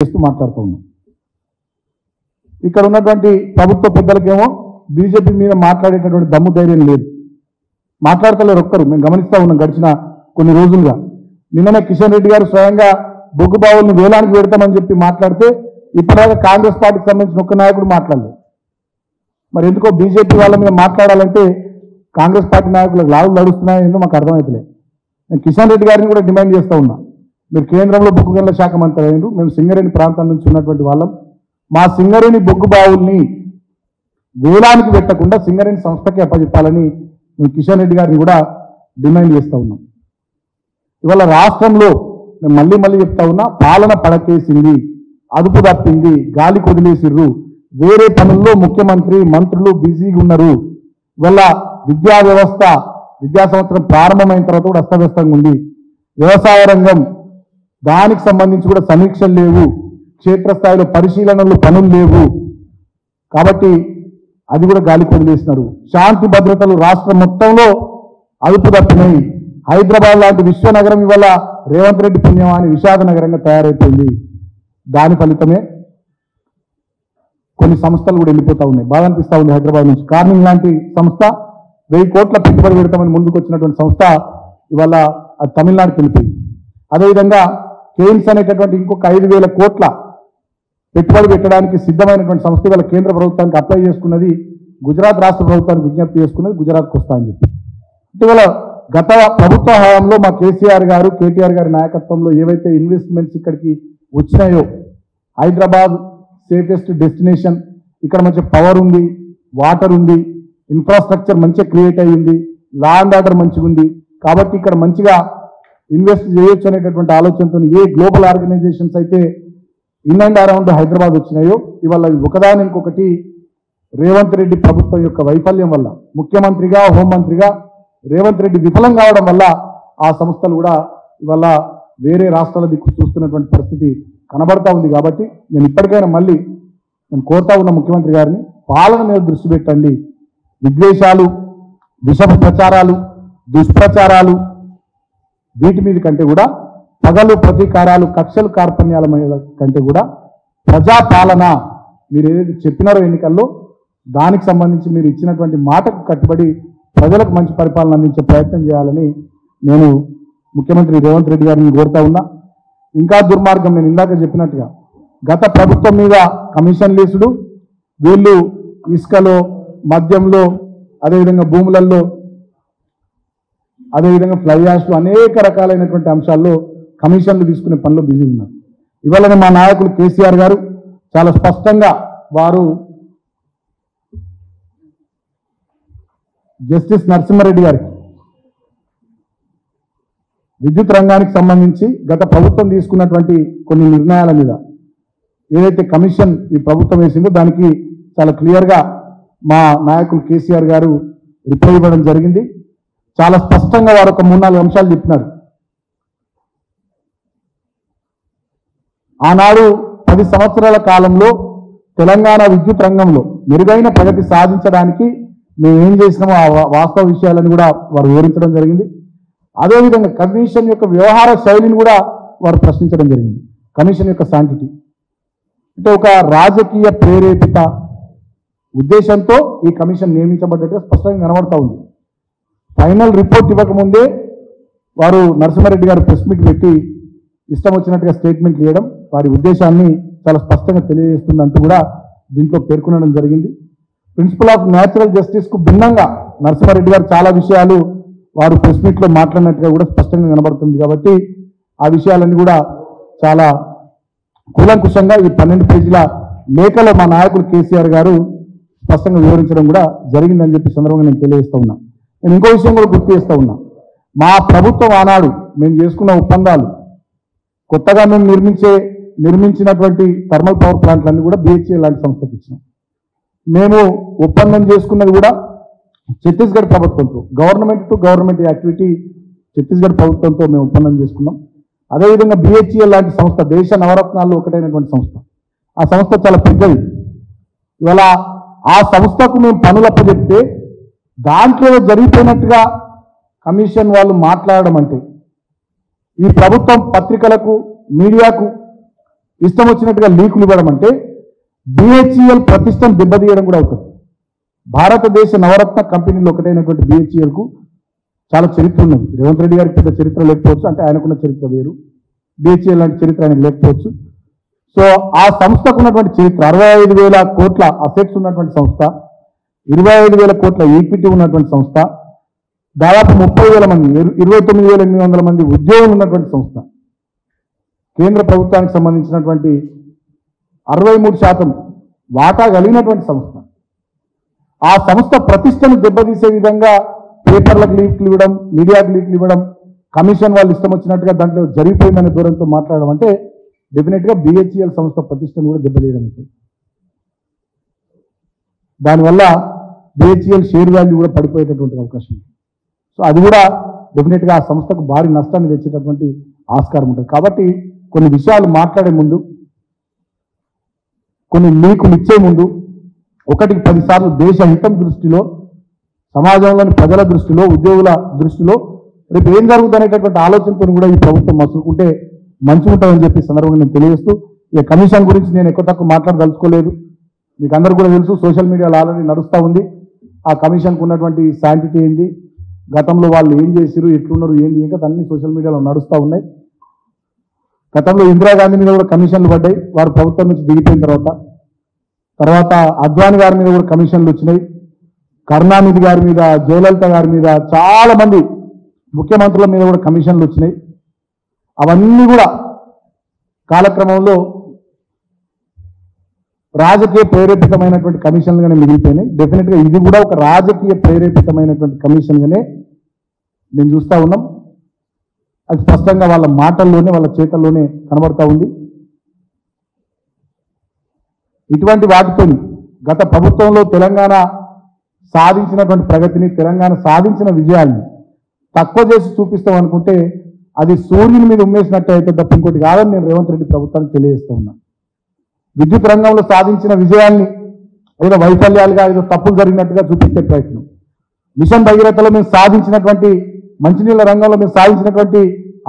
చేస్తూ మాట్లాడుతూ ఉన్నాం. ఇక్కడ ఉన్నటువంటి ప్రభుత్వ పెద్దలకేమో బీజేపీ మీద మాట్లాడేటటువంటి దమ్ము ధైర్యం లేదు, మాట్లాడతలేరు ఒక్కరు. మేము గమనిస్తూ ఉన్నాం గడిచిన కొన్ని రోజులుగా. నిన్ననే కిషన్ రెడ్డి గారు స్వయంగా బొగ్గు బావులను వేలానికి పెడతామని చెప్పి మాట్లాడితే ఇప్పటిదాకా కాంగ్రెస్ పార్టీకి సంబంధించిన ఒక్క నాయకుడు మాట్లాడలేదు. మరి ఎందుకో బీజేపీ వాళ్ళ మీద మాట్లాడాలంటే కాంగ్రెస్ పార్టీ నాయకులకు లాభం నడుస్తున్నాయో మాకు అర్థమవుతలేదు. నేను కిషన్ రెడ్డి గారిని కూడా డిమాండ్ చేస్తూ ఉన్నా, మీరు కేంద్రంలో బొగ్గు గనుల శాఖ మంత్రి అయ్యారు, మేము సింగరేణి ప్రాంతం నుంచి ఉన్నటువంటి వాళ్ళం. మా సింగరేణి బొగ్గు బావుల్ని వేలానికి పెట్టకుండా సింగరేణి సంస్థకి అప్పచెప్పాలని మేము కిషన్ రెడ్డి గారిని కూడా డిమాండ్ చేస్తూ ఉన్నాం. ఇవాళ రాష్ట్రంలో నేను మళ్ళీ చెప్తా ఉన్నా, పాలన పడకేసింది, అదుపు తప్పింది, గాలి కొదిలేసిర్రు. వేరే పనుల్లో ముఖ్యమంత్రి మంత్రులు బిజీగా ఉన్నారు. ఇవాళ విద్యా వ్యవస్థ విద్యా సంవత్సరం ప్రారంభమైన తర్వాత కూడా అస్తవ్యస్తంగా ఉంది. వ్యవసాయ రంగం దానికి సంబంధించి కూడా సమీక్షలు లేవు, క్షేత్రస్థాయిలో పరిశీలనలు పనులు లేవు. కాబట్టి అది కూడా గాలి కొదిలేసినారు. శాంతి భద్రతలు రాష్ట్రం మొత్తంలో అదుపు తప్పినాయి. హైదరాబాద్ లాంటి విశ్వనగరం ఇవాళ రేవంత్ రెడ్డి పుణ్యమాని విషాద నగరంగా తయారైపోయింది. దాని ఫలితమే కొన్ని సంస్థలు కూడా వెళ్ళిపోతా ఉన్నాయి. బాధ అనిపిస్తూ ఉంది. హైదరాబాద్ నుంచి కార్నింగ్ లాంటి సంస్థ 1000 కోట్ల పెట్టుబడి పెడతామని ముందుకు వచ్చినటువంటి సంస్థ ఇవాళ అది తమిళనాడుకి వెళ్ళిపోయింది. అదేవిధంగా కేమ్స్ అనేటటువంటి ఇంకొక 5000 కోట్ల పెట్టుబడి పెట్టడానికి సిద్ధమైనటువంటి సంస్థ ఇవాళ కేంద్ర ప్రభుత్వానికి అప్లై చేసుకున్నది, గుజరాత్ రాష్ట్ర ప్రభుత్వానికి విజ్ఞప్తి చేసుకున్నది గుజరాత్కి వస్తా అని చెప్పి. ఇటీవల గత ప్రభుత్వ హయాంలో మా కేసీఆర్ గారు కేటీఆర్ గారి నాయకత్వంలో ఏవైతే ఇన్వెస్ట్మెంట్స్ ఇక్కడికి వచ్చినాయో, హైదరాబాద్ సేఫెస్ట్ డెస్టినేషన్, ఇక్కడ మంచి పవర్ ఉంది, వాటర్ ఉంది, ఇన్ఫ్రాస్ట్రక్చర్ మంచిగా క్రియేట్ అయ్యింది, లా అండ్ ఆర్డర్ మంచిగా ఉంది, కాబట్టి ఇక్కడ మంచిగా ఇన్వెస్ట్ చేయొచ్చు అనేటటువంటి ఆలోచనతో ఏ గ్లోబల్ ఆర్గనైజేషన్స్ అయితే ఇన్ అండ్ అరౌండ్ హైదరాబాద్ వచ్చినాయో ఇవాళ ఒకదాని ఇంకొకటి రేవంత్ రెడ్డి ప్రభుత్వం యొక్క వైఫల్యం వల్ల, ముఖ్యమంత్రిగా హోంమంత్రిగా రేవంత్ రెడ్డి విఫలం కావడం వల్ల ఆ సంస్థలు కూడా ఇవాళ వేరే రాష్ట్రాల దిక్కు చూస్తున్నటువంటి పరిస్థితి కనబడతా ఉంది. కాబట్టి నేను ఇప్పటికైనా మళ్ళీ నేను కోరుతా ఉన్న ముఖ్యమంత్రి గారిని, పాలన మీద దృష్టి పెట్టండి. విద్వేషాలు, విషమ ప్రచారాలు, దుష్ప్రచారాలు వీటి మీద కంటే కూడా, పగలు ప్రతీకారాలు, కక్షలు కార్పణ్యాల మీద కంటే కూడా ప్రజాపాలన మీరు ఏదైతే చెప్పినారో ఎన్నికల్లో దానికి సంబంధించి మీరు ఇచ్చినటువంటి మాటకు కట్టుబడి ప్రజలకు మంచి పరిపాలన అందించే ప్రయత్నం చేయాలని నేను ముఖ్యమంత్రి రేవంత్ రెడ్డి గారిని కోరుతా ఉన్నా. ఇంకా దుర్మార్గం, నేను ఇందాక చెప్పినట్టుగా గత ప్రభుత్వం మీద కమిషన్ లీసుడు, వీళ్ళు ఇసుకలో, మద్యంలో, అదేవిధంగా భూములలో, అదేవిధంగా ఫ్లై యాష్లు అనేక రకాలైనటువంటి అంశాల్లో కమిషన్లు తీసుకునే పనిలో బిజీ ఉన్నారు. ఇవాళ మా నాయకులు కేసీఆర్ గారు చాలా స్పష్టంగా వారు జస్టిస్ నరసింహారెడ్డి గారికి విద్యుత్ రంగానికి సంబంధించి గత ప్రభుత్వం తీసుకున్నటువంటి కొన్ని నిర్ణయాల మీద ఏదైతే కమిషన్ ఈ ప్రభుత్వం వేసిందో దానికి చాలా క్లియర్గా మా నాయకులు కేసీఆర్ గారు రిప్లై ఇవ్వడం జరిగింది. చాలా స్పష్టంగా వారు ఒక 3-4 అంశాలు చెప్పినారు. ఆనాడు 10 సంవత్సరాల కాలంలో తెలంగాణ విద్యుత్ రంగంలో మెరుగైన ప్రగతి సాధించడానికి మేము ఏం చేసినామో ఆ వాస్తవ విషయాలను కూడా వారు వివరించడం జరిగింది. అదేవిధంగా కమిషన్ యొక్క వ్యవహార శైలిని కూడా వారు ప్రశ్నించడం జరిగింది. కమిషన్ యొక్క శాంటిటీ అంటే ఒక రాజకీయ ప్రేరేపిత ఉద్దేశంతో ఈ కమిషన్ నియమించబడ్డట్టుగా స్పష్టంగా కనబడతా ఉంది. ఫైనల్ రిపోర్ట్ ఇవ్వకముందే వారు నరసింహారెడ్డి గారు ప్రెస్ మీట్ పెట్టి ఇష్టం వచ్చినట్టుగా స్టేట్మెంట్లు ఇవ్వడం వారి ఉద్దేశాన్ని చాలా స్పష్టంగా తెలియజేస్తుందంటూ కూడా దీంట్లో పేర్కొనడం జరిగింది. ప్రిన్సిపల్ ఆఫ్ న్యాచురల్ జస్టిస్ కు భిన్నంగా నరసింహారెడ్డి గారు చాలా విషయాలు వారు ప్రెస్ మీట్ లో మాట్లాడినట్టుగా కూడా స్పష్టంగా కనబడుతుంది. కాబట్టి ఆ విషయాలన్నీ కూడా చాలా కూలంకుషంగా ఈ 12 పేజీల లేఖలో మా నాయకులు కేసీఆర్ గారు స్పష్టంగా వివరించడం కూడా జరిగిందని చెప్పి సందర్భంగా నేను తెలియజేస్తూ ఉన్నా. నేను ఇంకో విషయం కూడా గుర్తు చేస్తూ ఉన్నా. మా ప్రభుత్వం ఆనాడు మేము చేసుకున్న ఒప్పందాలు, కొత్తగా మేము నిర్మించినటువంటి థర్మల్ పవర్ ప్లాంట్లన్నీ కూడా BHEL లాంటి సంస్థకి ఇచ్చినాం. మేము ఒప్పందం చేసుకున్నది కూడా ఛత్తీస్గఢ్ ప్రభుత్వంతో, government to government activity Chhattisgarh ప్రభుత్వంతో మేము ఒప్పందం చేసుకున్నాం. అదేవిధంగా BHEL లాంటి సంస్థ దేశ నవరత్నాల్లో ఒకటైనటువంటి సంస్థ. ఆ సంస్థ చాలా పెద్దది. ఇవాళ ఆ సంస్థకు మేము పనులు అప్పచెప్తే దాంట్లో జరిగిపోయినట్టుగా కమిషన్ వాళ్ళు మాట్లాడడం అంటే, ఈ ప్రభుత్వం పత్రికలకు, మీడియాకు ఇష్టం వచ్చినట్టుగా లీకులు ఇవ్వడం అంటే BHEL ప్రతిష్టను దెబ్బతీయడం కూడా అవుతుంది. భారతదేశ నవరత్న కంపెనీలో ఒకటైనటువంటి BHEL కు చాలా చరిత్ర ఉన్నది. రేవంత్ రెడ్డి గారికి పెద్ద చరిత్ర లేకపోవచ్చు, అంటే ఆయనకున్న చరిత్ర వేరు, BHEL లాంటి చరిత్ర ఆయనకు లేకపోవచ్చు. సో ఆ సంస్థకు ఉన్నటువంటి చరిత్ర 65,000 కోట్ల అసెట్స్ ఉన్నటువంటి సంస్థ, 25,000 కోట్ల ఈక్విటీ ఉన్నటువంటి సంస్థ, దాదాపు 30,000 మంది 29,800 మంది ఉద్యోగులు ఉన్నటువంటి సంస్థ, కేంద్ర ప్రభుత్వానికి సంబంధించినటువంటి 63% వాటా కలిగినటువంటి సంస్థ. ఆ సంస్థ ప్రతిష్టను దెబ్బతీసే విధంగా పేపర్లకు లీక్లు ఇవ్వడం, మీడియాకు లీక్లు ఇవ్వడం, కమిషన్ వాళ్ళు ఇష్టం వచ్చినట్టుగా దాంట్లో జరిగిపోయిందనే దూరంతో మాట్లాడడం అంటే డెఫినెట్గా BHEL సంస్థ ప్రతిష్టను కూడా దెబ్బతీయడం ఉంటుంది. దానివల్ల BHEL షేర్ వాల్యూ కూడా పడిపోయేటటువంటి అవకాశం ఉంది. సో అది కూడా డెఫినెట్గా ఆ సంస్థకు భారీ నష్టాన్ని తెచ్చేటటువంటి ఆస్కారం ఉంటుంది. కాబట్టి కొన్ని విషయాలు మాట్లాడే ముందు, కొన్ని లీకులు ఇచ్చే ముందు 1కి 10 సార్లు దేశ హితం దృష్టిలో, సమాజంలోని ప్రజల దృష్టిలో, ఉద్యోగుల దృష్టిలో రేపు ఏం జరుగుతుందనేటటువంటి ఆలోచనతో కూడా ఈ ప్రభుత్వం మసులుకుంటే మంచిగా ఉంటుందని చెప్పి సందర్భంగా నేను తెలియజేస్తూ, ఈ కమిషన్ గురించి నేను ఎక్కువ తక్కువ మాట్లాడదలుచుకోలేదు. మీకు అందరూ కూడా తెలుసు, సోషల్ మీడియాలో ఆల్రెడీ నడుస్తూ ఉంది. ఆ కమిషన్కు ఉన్నటువంటి శాంటిటీ ఏంది, గతంలో వాళ్ళు ఏం చేసిరు, ఎట్లున్నారు, ఏంది, ఇంకా అన్ని సోషల్ మీడియాలో నడుస్తూ ఉన్నాయి. గతంలో ఇందిరాగాంధీ మీద కూడా కమిషన్లు పడ్డాయి, వారు ప్రభుత్వం నుంచి దిగిపోయిన తర్వాత అద్వానీ గారి మీద కూడా కమిషన్లు వచ్చినాయి, కరుణానిధి గారి మీద, జయలలిత గారి మీద, చాలా మంది ముఖ్యమంత్రుల మీద కూడా కమిషన్లు వచ్చినాయి. అవన్నీ కూడా కాలక్రమంలో రాజకీయ ప్రేరేపితమైనటువంటి కమిషన్లుగానే మిగిలిపోయినాయి. డెఫినెట్గా ఇది కూడా ఒక రాజకీయ ప్రేరేపితమైనటువంటి కమిషన్గానే మేము చూస్తూ ఉన్నాం. అది స్పష్టంగా వాళ్ళ మాటల్లోనే, వాళ్ళ చేతల్లోనే కనబడతా ఉంది. ఇటువంటి వాటితో గత ప్రభుత్వంలో తెలంగాణ సాధించినటువంటి ప్రగతిని, తెలంగాణ సాధించిన విజయాల్ని తక్కువ చేసి చూపిస్తాం అనుకుంటే అది సూర్యుని మీద ఉమ్మేసినట్టు అయితే తప్ప ఇంకోటి కాదని నేను రేవంత్ రెడ్డి ప్రభుత్వానికి తెలియజేస్తూ ఉన్నాను. విద్యుత్ రంగంలో సాధించిన విజయాల్ని ఏదో వైఫల్యాలుగా, ఏదో తప్పులు జరిగినట్టుగా చూపించే ప్రయత్నం, మిషన్ భగీరథలో మేము సాధించినటువంటి, మంచినీళ్ళ రంగంలో మేము సాధించినటువంటి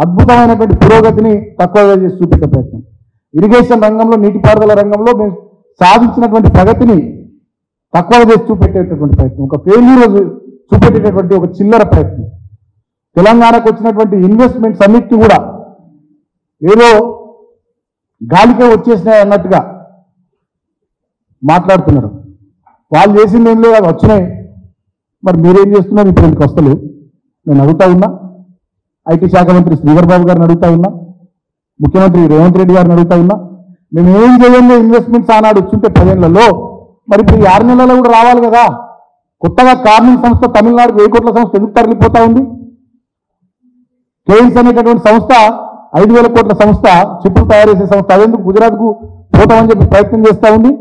అద్భుతమైనటువంటి పురోగతిని తక్కువగా చేసి చూపించే ప్రయత్నం, ఇరిగేషన్ రంగంలో, నీటిపారుదల రంగంలో మేము సాధించినటువంటి ప్రగతిని తక్కువ చేసి చూపెట్టేటటువంటి ప్రయత్నం, ఒక ఫెయిల్యూర్ చూపెట్టేటటువంటి ఒక చిల్లర ప్రయత్నం, తెలంగాణకు వచ్చినటువంటి ఇన్వెస్ట్మెంట్స్ అన్నిటికీ కూడా ఏదో గాలికే వచ్చేసినాయి అన్నట్టుగా మాట్లాడుతున్నారు. వాళ్ళు చేసింది ఏం లేదు, అది వచ్చినాయి. మరి మీరేం చేస్తున్నారు? ఇప్పుడు ఎందుకు వస్తలేవు? నేను అడుగుతా ఉన్నా. ఐటీ శాఖ మంత్రి శ్రీధర్ బాబు గారిని అడుగుతా ఉన్నా, ముఖ్యమంత్రి రేవంత్ రెడ్డి గారిని అడుగుతా ఉన్నా. మేము ఏం చేయండి, ఇన్వెస్ట్మెంట్స్ ఆనాడు వచ్చుంటే 10 ఏళ్లలో, మరి ఇప్పుడు 6 నెలల్లో కూడా రావాలి కదా. కొత్తగా కార్మిక సంస్థ తమిళనాడుకు 1000 కోట్ల సంస్థ ఎందుకు తరలిపోతా ఉంది? కేయిన్స్ అనేటటువంటి సంస్థ 5,000 కోట్ల సంస్థ, చిప్పులు తయారు చేసే సంస్థ, అదెందుకు గుజరాత్కు పోతామని చెప్పి ప్రయత్నం చేస్తూ ఉంది.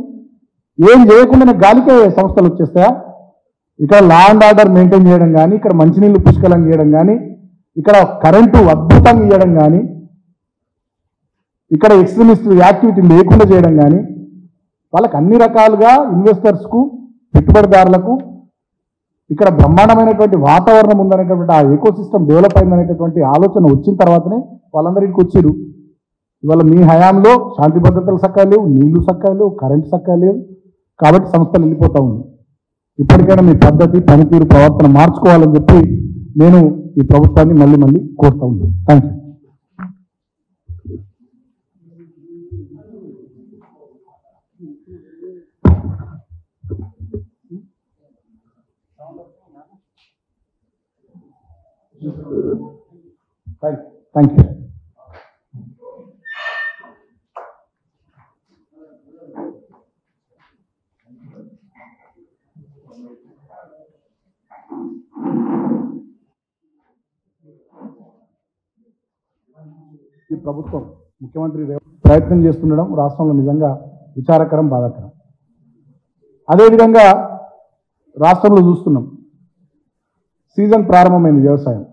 ఏం చేయకుండా గాలికే సంస్థలు వచ్చేస్తాయా? ఇక్కడ లా అండ్ ఆర్డర్ మెయింటైన్ చేయడం కానీ, ఇక్కడ మంచినీళ్ళు పుష్కలంగా చేయడం కానీ, ఇక్కడ కరెంటు అద్భుతంగా ఇవ్వడం కానీ, ఇక్కడ ఎక్స్ట్రీమిస్ట్ యాక్టివిటీ లేకుండా చేయడం కానీ, వాళ్ళకి అన్ని రకాలుగా ఇన్వెస్టర్స్కు, పెట్టుబడిదారులకు ఇక్కడ బ్రహ్మాండమైనటువంటి వాతావరణం ఉందనేటటువంటి, ఆ ఎకోసిస్టమ్ డెవలప్ అయిందనేటటువంటి ఆలోచన వచ్చిన తర్వాతనే వాళ్ళందరికీ వచ్చారు. ఇవాళ మీ హయాంలో శాంతి భద్రతలు చక్కగా లేవు, నీళ్లు చక్కగా లేవు, కరెంటు చక్కగా లేవు. కాబట్టి సంస్థలు వెళ్ళిపోతూ ఉంది. ఇప్పటికైనా మీ పద్ధతి, పనితీరు, ప్రవర్తన మార్చుకోవాలని చెప్పి నేను ఈ ప్రభుత్వాన్ని మళ్ళీ మళ్ళీ కోరుతా ఉన్నాను. Thank you. Thank you. ఈ ప్రభుత్వం, ముఖ్యమంత్రి ప్రయత్నం చేస్తుండడం రాష్ట్రంలో నిజంగా విచారకరం, బాధాకరం. అదేవిధంగా రాష్ట్రంలో చూస్తున్నాం, సీజన్ ప్రారంభమైంది వ్యవసాయం.